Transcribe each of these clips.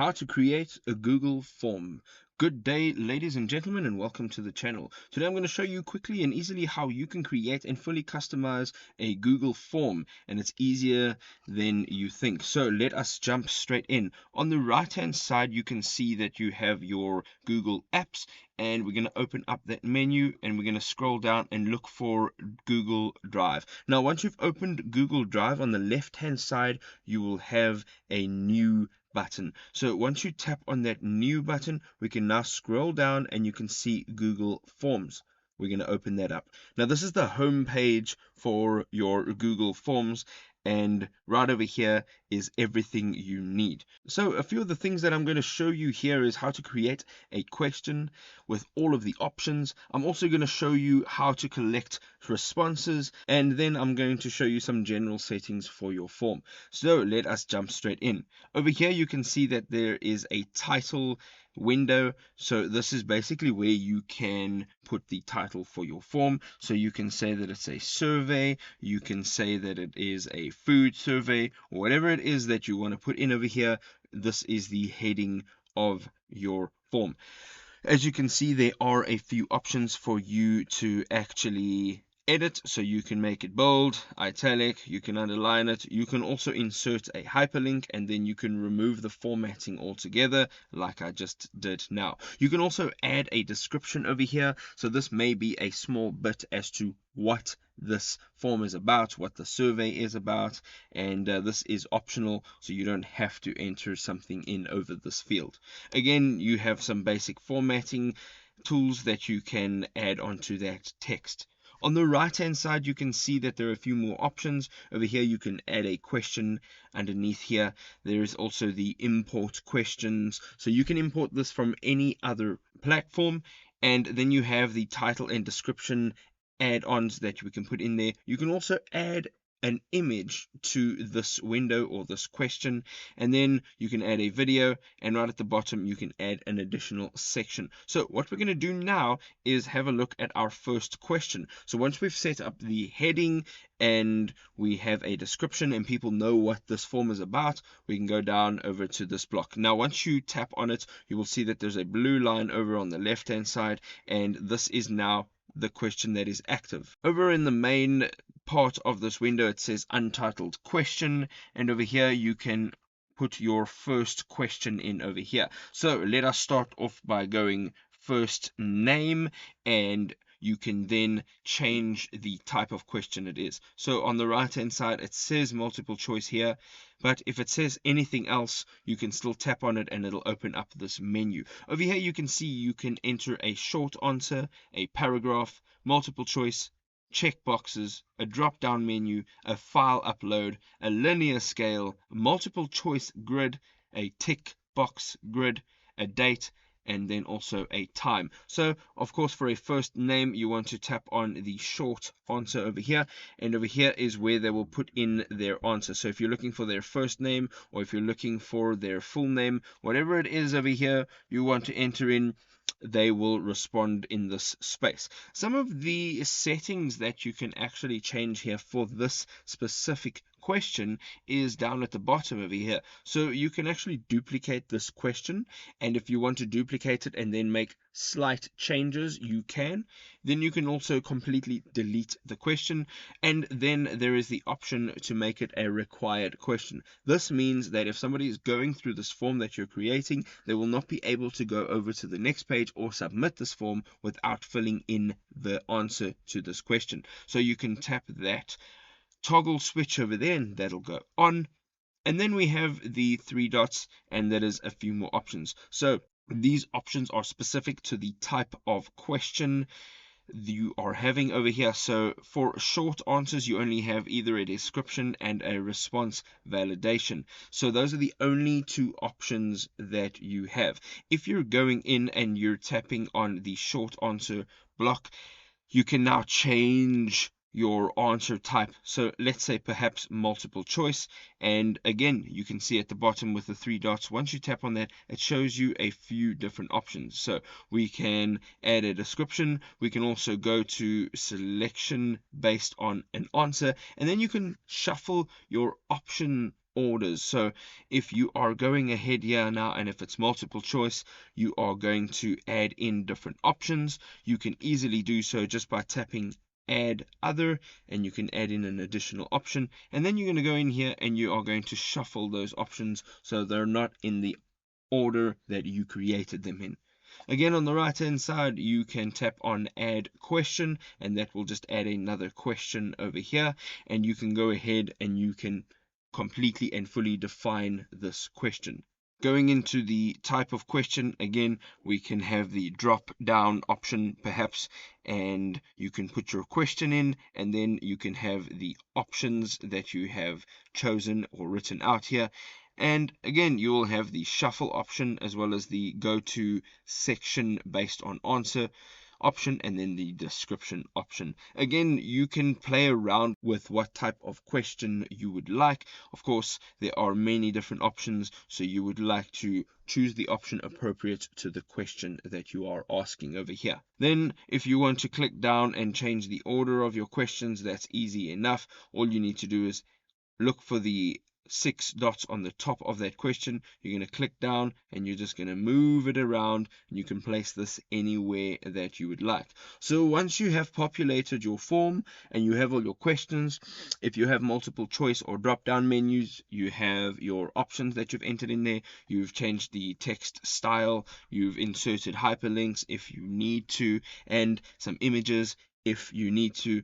How to create a Google form. Good day, ladies and gentlemen, and welcome to the channel. Today I'm going to show you quickly and easily how you can create and fully customize a Google form, and it's easier than you think. So let us jump straight in. On the right hand side you can see that you have your Google Apps, and we're going to open up that menu and we're going to scroll down and look for Google Drive. Now once you've opened Google Drive, on the left hand side you will have a new button. So once you tap on that new button, we can now scroll down and you can see Google Forms. We're going to open that up. Now this is the home page for your Google Forms, and right over here is everything you need. So a few of the things that I'm going to show you here is how to create a question with all of the options. I'm also going to show you how to collect responses, and then I'm going to show you some general settings for your form. So let us jump straight in. Over here you can see that there is a title window. So this is basically where you can put the title for your form. So you can say that it's a survey, you can say that it is a food survey, or whatever it is that you want to put in over here. This is the heading of your form. As you can see, there are a few options for you to actually edit. So you can make it bold, italic, you can underline it, you can also insert a hyperlink, and then you can remove the formatting altogether like I just did now. You can also add a description over here. So this may be a small bit as to what this form is about, what the survey is about, and this is optional, so you don't have to enter something in over this field. Again, you have some basic formatting tools that you can add onto that text. On the right hand side you can see that there are a few more options. Over here you can add a question underneath here. There is also the import questions, so you can import this from any other platform. And then you have the title and description add-ons that we can put in there. You can also add an image to this window or this question, and then you can add a video, and right at the bottom you can add an additional section. So what we're going to do now is have a look at our first question. So once we've set up the heading and we have a description and people know what this form is about, we can go down over to this block. Now once you tap on it, you will see that there's a blue line over on the left hand side, and this is now the question that is active. Over in the main part of this window it says untitled question, and over here you can put your first question in over here. So let us start off by going first name, and you can then change the type of question it is. So on the right hand side it says multiple choice here, but if it says anything else you can still tap on it and it'll open up this menu. Over here you can see you can enter a short answer, a paragraph, multiple choice, check boxes, a drop down menu, a file upload, a linear scale, multiple choice grid, a tick box grid, a date, and then also a time. So of course for a first name you want to tap on the short answer over here, and over here is where they will put in their answer. So if you're looking for their first name, or if you're looking for their full name, whatever it is over here you want to enter in, they will respond in this space. Some of the settings that you can actually change here for this specific question is down at the bottom over here. So you can actually duplicate this question, and if you want to duplicate it and then make slight changes you can. Then you can also completely delete the question, and then there is the option to make it a required question. This means that if somebody is going through this form that you're creating, they will not be able to go over to the next page or submit this form without filling in the answer to this question. So you can tap that toggle switch over there and that'll go on. And then we have the three dots, and that is a few more options. So these options are specific to the type of question you are having over here. So for short answers you only have either a description and a response validation. So those are the only two options that you have. If you're going in and you're tapping on the short answer block, you can now change your answer type. So let's say perhaps multiple choice, and again you can see at the bottom with the three dots, once you tap on that it shows you a few different options. So we can add a description, we can also go to selection based on an answer, and then you can shuffle your option orders. So if you are going ahead here now, and if it's multiple choice, you are going to add in different options. You can easily do so just by tapping add other, and you can add in an additional option, and then you're going to go in here and you are going to shuffle those options so they're not in the order that you created them in. Again, on the right hand side, you can tap on add question, and that will just add another question over here, and you can go ahead and you can completely and fully define this question. Going into the type of question, again, we can have the drop down option perhaps, and you can put your question in, and then you can have the options that you have chosen or written out here. And again, you will have the shuffle option as well as the go to section based on answer option, and then the description option. Again, you can play around with what type of question you would like. Of course, there are many different options, so you would like to choose the option appropriate to the question that you are asking over here. Then if you want to click down and change the order of your questions, that's easy enough. All you need to do is look for the 6 dots on the top of that question. You're going to click down and you're just going to move it around, and you can place this anywhere that you would like. So once you have populated your form and you have all your questions, if you have multiple choice or drop down menus, you have your options that you've entered in there, you've changed the text style, you've inserted hyperlinks if you need to, and some images if you need to,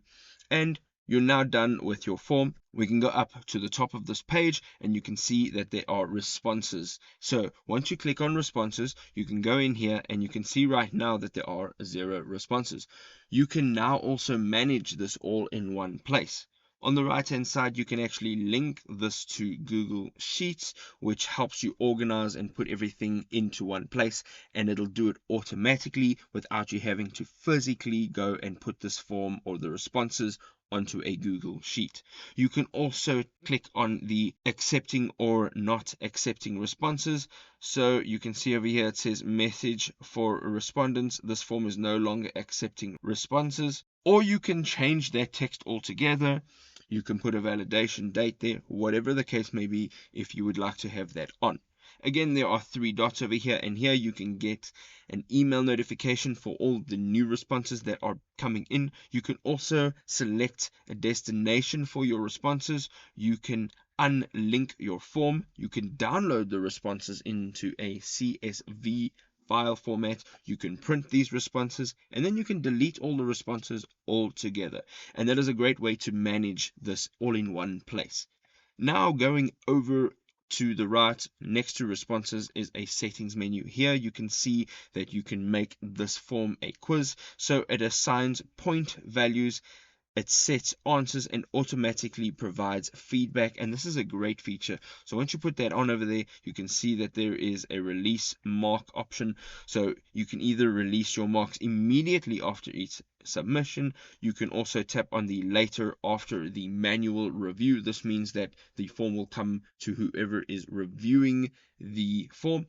and you're now done with your form. We can go up to the top of this page and you can see that there are responses. So once you click on responses, you can go in here and you can see right now that there are 0 responses. You can now also manage this all in one place. On the right hand side, you can actually link this to Google Sheets, which helps you organize and put everything into one place, and it'll do it automatically without you having to physically go and put this form or the responses onto a Google Sheet. You can also click on the accepting or not accepting responses. So you can see over here it says message for respondents. This form is no longer accepting responses. Or you can change that text altogether. You can put a validation date there, whatever the case may be, if you would like to have that on. Again, there are 3 dots over here, and here you can get an email notification for all the new responses that are coming in. You can also select a destination for your responses. You can unlink your form. You can download the responses into a CSV file format. You can print these responses, and then you can delete all the responses altogether. And that is a great way to manage this all in one place. Now going over to the right next to responses is a settings menu. Here you can see that you can make this form a quiz, so it assigns point values, it sets answers, and automatically provides feedback. And this is a great feature. So once you put that on over there, you can see that there is a release mark option. So you can either release your marks immediately after each submission. You can also tap on the later after the manual review. This means that the form will come to whoever is reviewing the form,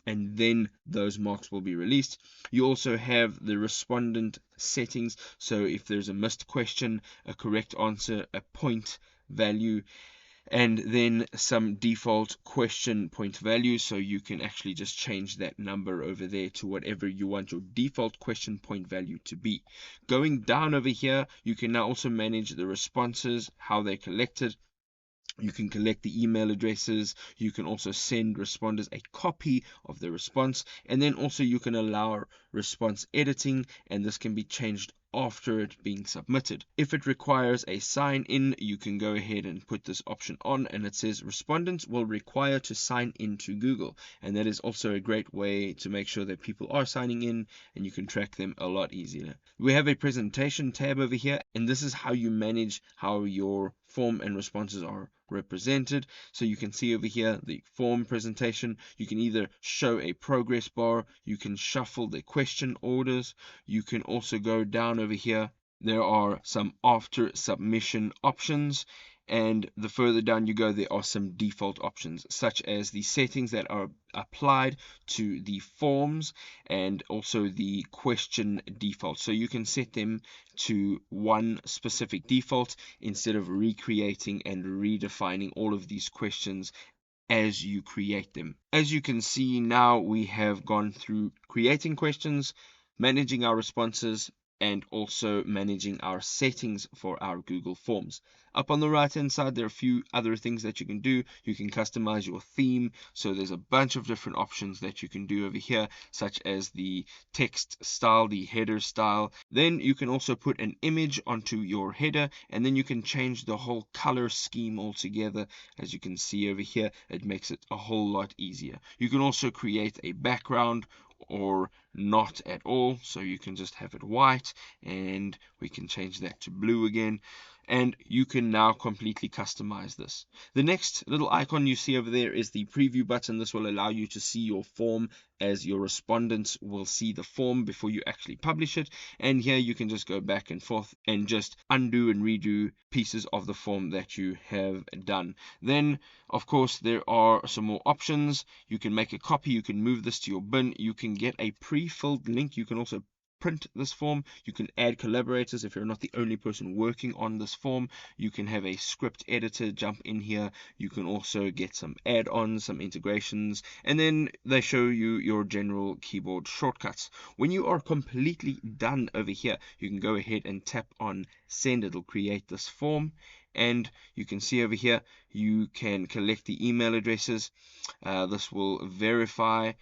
and then those marks will be released. You also have the respondent settings. So if there's a missed question, a correct answer, a point value, and then some default question point value. So you can actually just change that number over there to whatever you want your default question point value to be. Going down over here, you can now also manage the responses, how they're collected. You can collect the email addresses. You can also send responders a copy of the response, and then also you can allow response editing, and this can be changed after it being submitted. If it requires a sign in, you can go ahead and put this option on, and it says respondents will require to sign in to Google, and that is also a great way to make sure that people are signing in and you can track them a lot easier. We have a presentation tab over here, and this is how you manage how your form and responses are represented. So you can see over here the form presentation. You can either show a progress bar, you can shuffle the question orders, you can also go down over here. There are some after submission options, And the further down you go, there are some default options, such as the settings that are applied to the forms and also the question default. So you can set them to one specific default instead of recreating and redefining all of these questions as you create them. As you can see now, we have gone through creating questions, managing our responses, and also managing our settings for our Google Forms. Up on the right hand side, there are a few other things that you can do. You can customize your theme. So there's a bunch of different options that you can do over here, such as the text style, the header style. Then you can also put an image onto your header, and then you can change the whole color scheme altogether. As you can see over here, it makes it a whole lot easier. You can also create a background or not at all, so you can just have it white, and we can change that to blue again, and you can now completely customize this. The next little icon you see over there is the preview button. This will allow you to see your form as your respondents will see the form before you actually publish it, and here you can just go back and forth and just undo and redo pieces of the form that you have done. Then of course there are some more options. You can make a copy, you can move this to your bin, you can get a pre-filled link, you can also print this form, you can add collaborators if you're not the only person working on this form, you can have a script editor jump in here, you can also get some add-ons, some integrations, and then they show you your general keyboard shortcuts. When you are completely done over here, you can go ahead and tap on send. It'll create this form, and you can see over here you can collect the email addresses. This will verify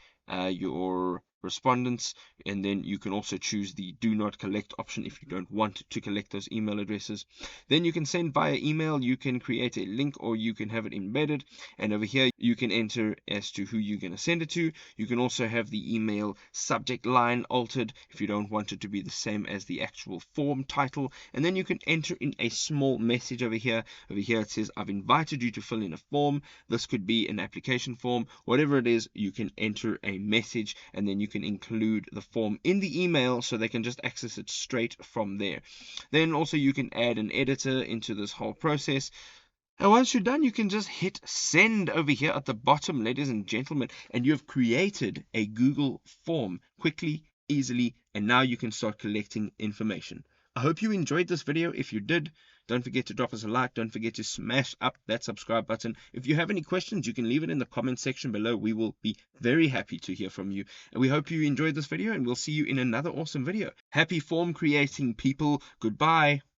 your respondents, and then you can also choose the do not collect option if you don't want to collect those email addresses. Then you can send via email, you can create a link, or you can have it embedded, and over here you can enter as to who you're going to send it to. You can also have the email subject line altered if you don't want it to be the same as the actual form title, and then you can enter in a small message over here. Over here it says, I've invited you to fill in a form. This could be an application form, whatever it is. You can enter a message, and then you can include the form in the email so they can just access it straight from there. Then also you can add an editor into this whole process. And once you're done, you can just hit send over here at the bottom, ladies and gentlemen, and you've created a Google form quickly, easily, and now you can start collecting information. I hope you enjoyed this video. If you did, don't forget to drop us a like. Don't forget to smash up that subscribe button. If you have any questions, you can leave it in the comment section below. We will be very happy to hear from you. And we hope you enjoyed this video, and we'll see you in another awesome video. Happy form creating, people. Goodbye.